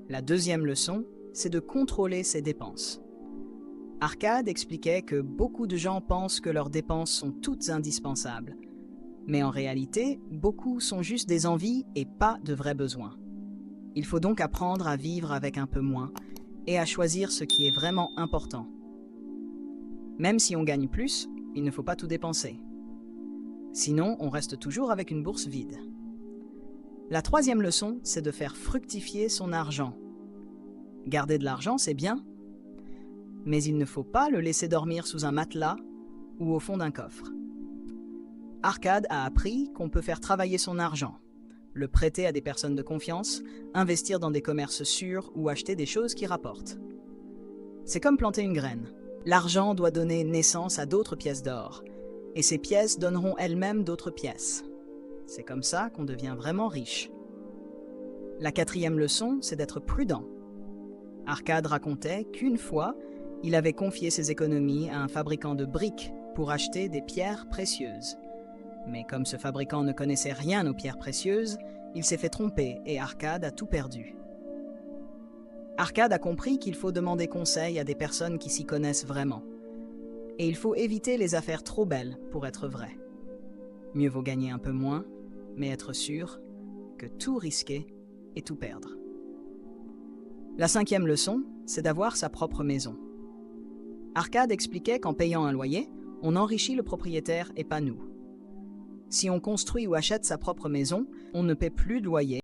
La deuxième leçon, c'est de contrôler ses dépenses. Arcade expliquait que beaucoup de gens pensent que leurs dépenses sont toutes indispensables. Mais en réalité, beaucoup sont juste des envies et pas de vrais besoins. Il faut donc apprendre à vivre avec un peu moins et à choisir ce qui est vraiment important. Même si on gagne plus, il ne faut pas tout dépenser. Sinon, on reste toujours avec une bourse vide. La troisième leçon, c'est de faire fructifier son argent. Garder de l'argent, c'est bien, mais il ne faut pas le laisser dormir sous un matelas ou au fond d'un coffre. Arcade a appris qu'on peut faire travailler son argent, le prêter à des personnes de confiance, investir dans des commerces sûrs ou acheter des choses qui rapportent. C'est comme planter une graine. L'argent doit donner naissance à d'autres pièces d'or, et ces pièces donneront elles-mêmes d'autres pièces. C'est comme ça qu'on devient vraiment riche. La quatrième leçon, c'est d'être prudent. Arcade racontait qu'une fois, il avait confié ses économies à un fabricant de briques pour acheter des pierres précieuses. Mais comme ce fabricant ne connaissait rien aux pierres précieuses, il s'est fait tromper et Arcade a tout perdu. Arcade a compris qu'il faut demander conseil à des personnes qui s'y connaissent vraiment. Et il faut éviter les affaires trop belles pour être vraies. Mieux vaut gagner un peu moins, mais être sûr que tout risquer et tout perdre. La cinquième leçon, c'est d'avoir sa propre maison. Arcade expliquait qu'en payant un loyer, on enrichit le propriétaire et pas nous. Si on construit ou achète sa propre maison, on ne paie plus de loyer